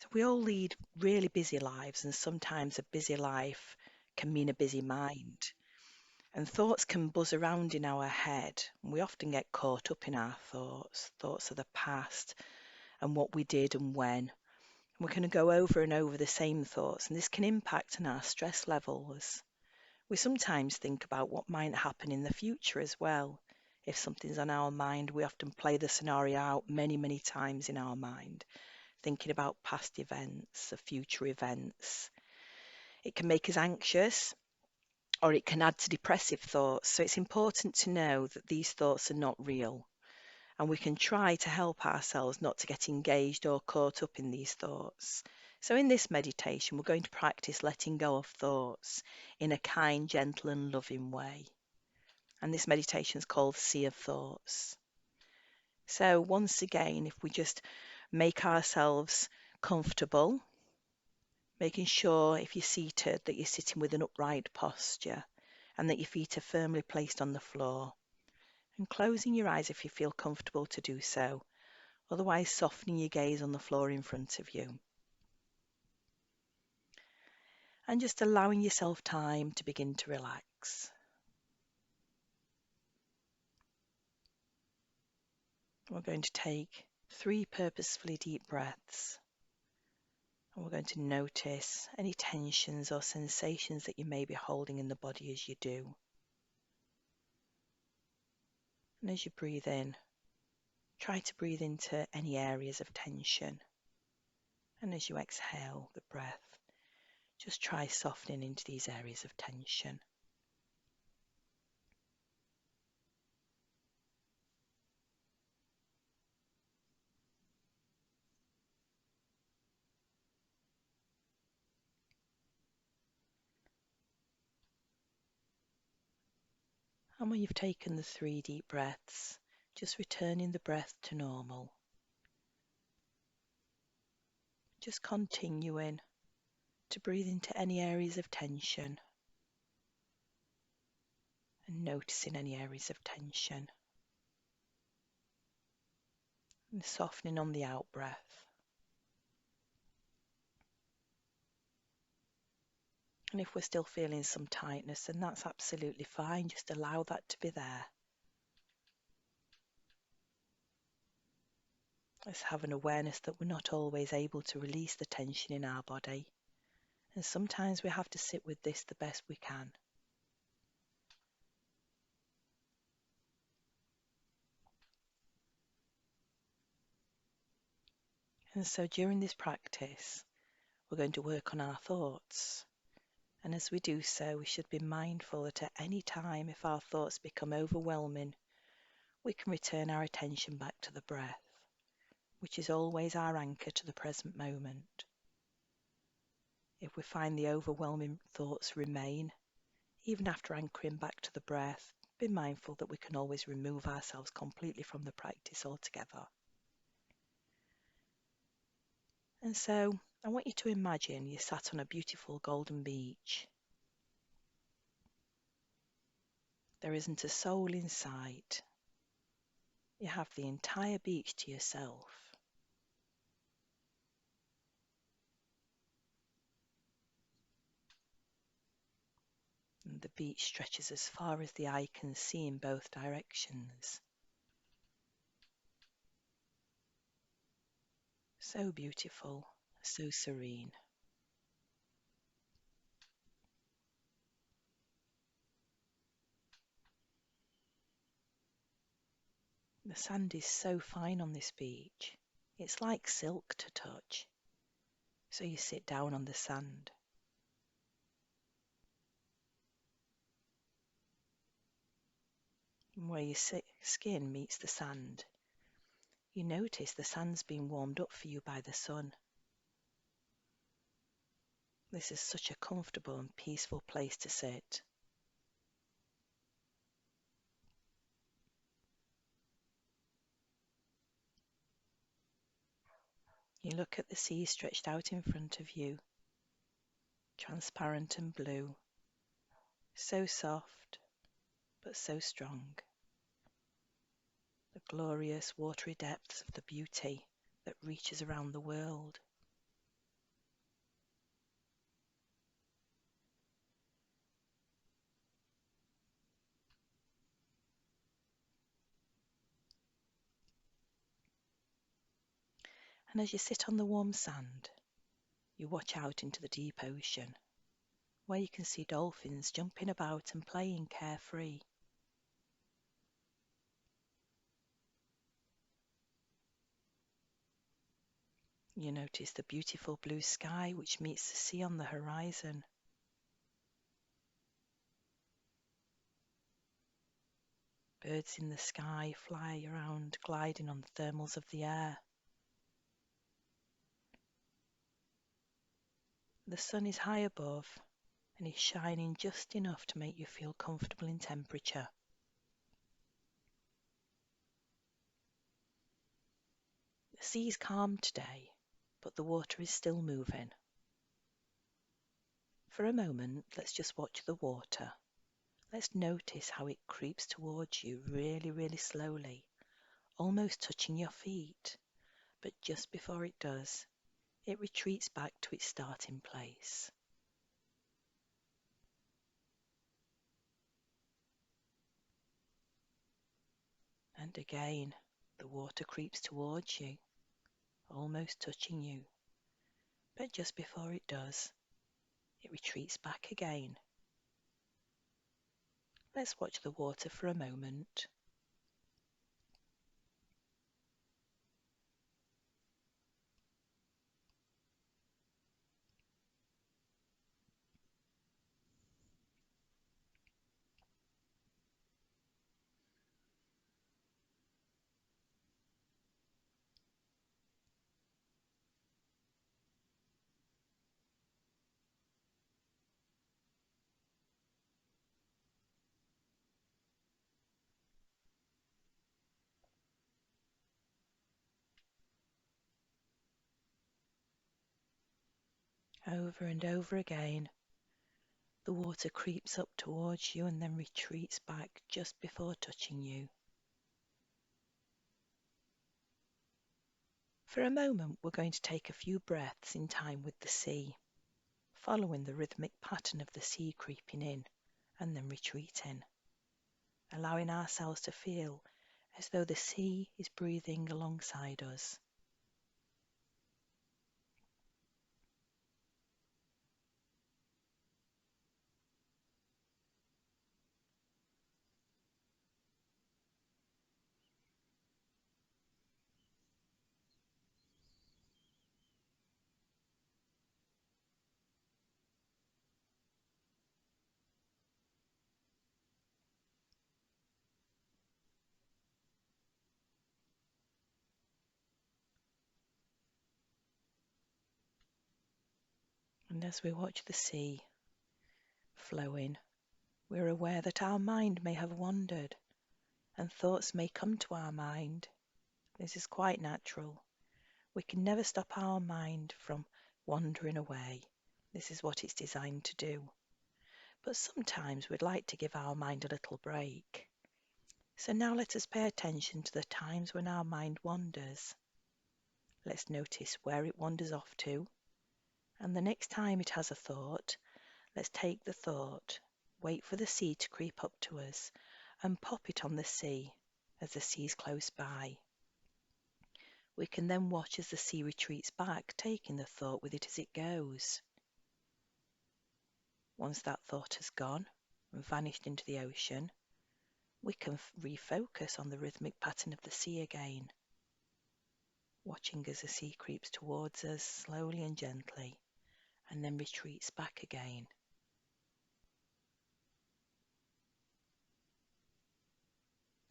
So we all lead really busy lives, and sometimes a busy life can mean a busy mind. And thoughts can buzz around in our head. And we often get caught up in our thoughts of the past and what we did and when. We're going to go over and over the same thoughts, and this can impact on our stress levels. We sometimes think about what might happen in the future as well. If something's on our mind, we often play the scenario out many, many times in our mind, thinking about past events, or future events. It can make us anxious, or it can add to depressive thoughts. So it's important to know that these thoughts are not real, and we can try to help ourselves not to get engaged or caught up in these thoughts. So in this meditation, we're going to practice letting go of thoughts in a kind, gentle, and loving way. And this meditation is called Sea of Thoughts. So once again, if we just make ourselves comfortable, making sure if you're seated that you're sitting with an upright posture and that your feet are firmly placed on the floor, and closing your eyes if you feel comfortable to do so, otherwise softening your gaze on the floor in front of you. And just allowing yourself time to begin to relax. We're going to take 3 purposefully deep breaths. And we're going to notice any tensions or sensations that you may be holding in the body as you do. And as you breathe in, try to breathe into any areas of tension. And as you exhale the breath, just try softening into these areas of tension. And when you've taken the 3 deep breaths, just returning the breath to normal. Just continuing to breathe into any areas of tension and noticing any areas of tension and softening on the out breath. And if we're still feeling some tightness, then that's absolutely fine. Just allow that to be there. Let's have an awareness that we're not always able to release the tension in our body. And sometimes we have to sit with this the best we can. And so during this practice, we're going to work on our thoughts. And as we do so, we should be mindful that at any time, if our thoughts become overwhelming, we can return our attention back to the breath, which is always our anchor to the present moment. If we find the overwhelming thoughts remain, even after anchoring back to the breath, be mindful that we can always remove ourselves completely from the practice altogether. And so, I want you to imagine you're sat on a beautiful golden beach. There isn't a soul in sight. You have the entire beach to yourself. And the beach stretches as far as the eye can see in both directions. So beautiful, so serene. The sand is so fine on this beach. It's like silk to touch. So you sit down on the sand. And where your skin meets the sand, you notice the sand's been warmed up for you by the sun. This is such a comfortable and peaceful place to sit. You look at the sea stretched out in front of you, transparent and blue, so soft but so strong. The glorious watery depths of the beauty that reaches around the world. And as you sit on the warm sand, you watch out into the deep ocean, where you can see dolphins jumping about and playing carefree. You notice the beautiful blue sky which meets the sea on the horizon. Birds in the sky fly around, gliding on the thermals of the air. The sun is high above and is shining just enough to make you feel comfortable in temperature. The sea is calm today, but the water is still moving. For a moment, let's just watch the water. Let's notice how it creeps towards you really, really slowly, almost touching your feet. But just before it does, it retreats back to its starting place. And again, the water creeps towards you, almost touching you. But just before it does, it retreats back again. Let's watch the water for a moment. Over and over again, the water creeps up towards you and then retreats back just before touching you. For a moment, we're going to take a few breaths in time with the sea, following the rhythmic pattern of the sea creeping in and then retreating, allowing ourselves to feel as though the sea is breathing alongside us. And as we watch the sea flowing, we're aware that our mind may have wandered and thoughts may come to our mind. This is quite natural. We can never stop our mind from wandering away. This is what it's designed to do. But sometimes we'd like to give our mind a little break. So now let us pay attention to the times when our mind wanders. Let's notice where it wanders off to. And the next time it has a thought, let's take the thought, wait for the sea to creep up to us, and pop it on the sea as the sea's close by. We can then watch as the sea retreats back, taking the thought with it as it goes. Once that thought has gone and vanished into the ocean, we can refocus on the rhythmic pattern of the sea again, watching as the sea creeps towards us slowly and gently, and then retreats back again.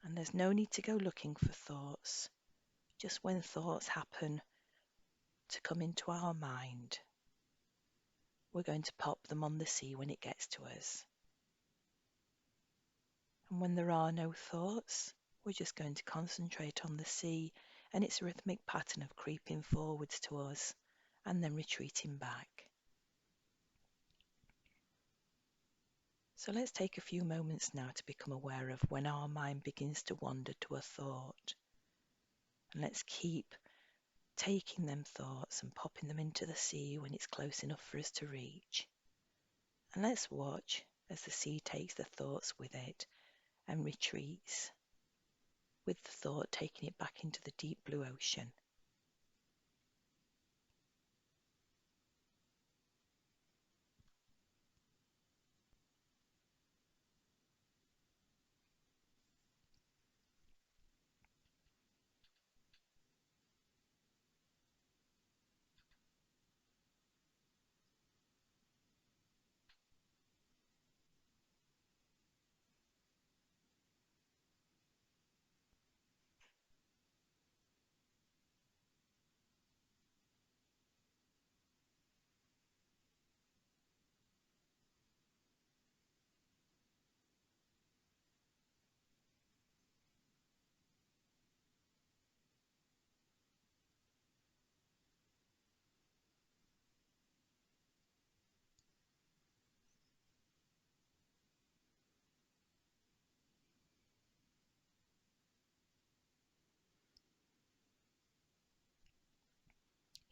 And there's no need to go looking for thoughts. Just when thoughts happen to come into our mind, we're going to pop them on the sea when it gets to us. And when there are no thoughts, we're just going to concentrate on the sea and its rhythmic pattern of creeping forwards to us and then retreating back. So let's take a few moments now to become aware of when our mind begins to wander to a thought. And let's keep taking them thoughts and popping them into the sea when it's close enough for us to reach. And let's watch as the sea takes the thoughts with it and retreats, with the thought taking it back into the deep blue ocean.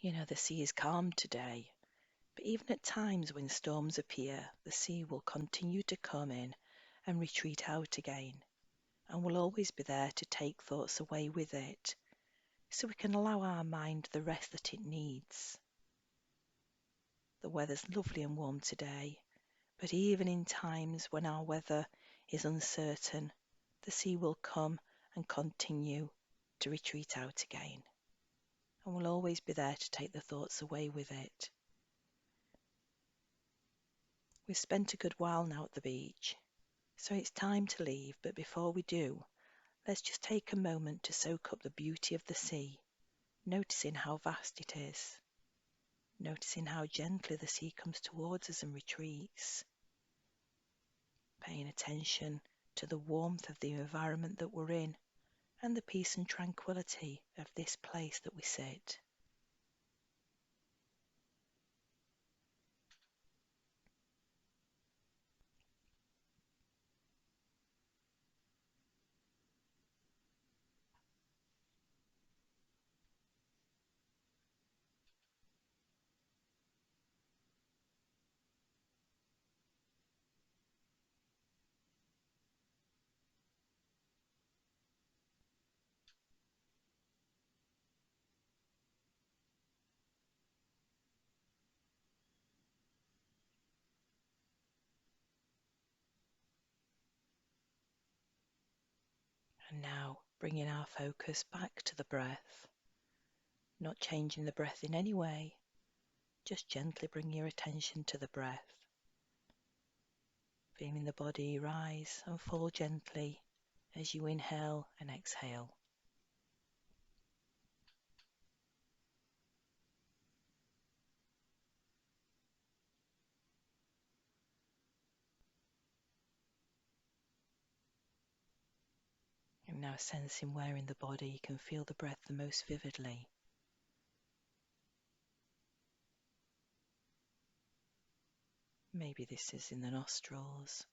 The sea is calm today, but even at times when storms appear, the sea will continue to come in and retreat out again, and will always be there to take thoughts away with it, so we can allow our mind the rest that it needs. The weather's lovely and warm today, but even in times when our weather is uncertain, the sea will come and continue to retreat out again, and will always be there to take the thoughts away with it. We've spent a good while now at the beach, so it's time to leave, but before we do, let's just take a moment to soak up the beauty of the sea, noticing how vast it is, noticing how gently the sea comes towards us and retreats, paying attention to the warmth of the environment that we're in and the peace and tranquility of this place that we sit. And now bringing our focus back to the breath, not changing the breath in any way, just gently bring your attention to the breath, feeling the body rise and fall gently as you inhale and exhale. And now sensing where in the body you can feel the breath the most vividly. Maybe this is in the nostrils,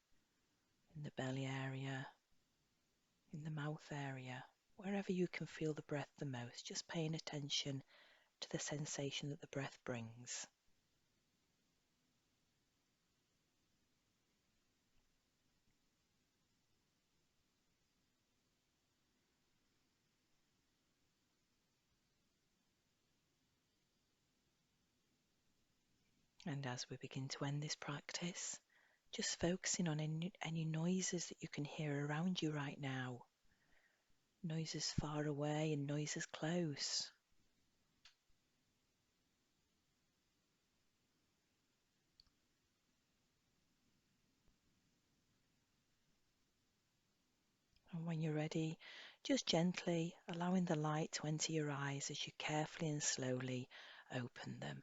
in the belly area, in the mouth area, wherever you can feel the breath the most, just paying attention to the sensation that the breath brings. And as we begin to end this practice, just focusing on any noises that you can hear around you right now. Noises far away and noises close. And when you're ready, just gently allowing the light to enter your eyes as you carefully and slowly open them.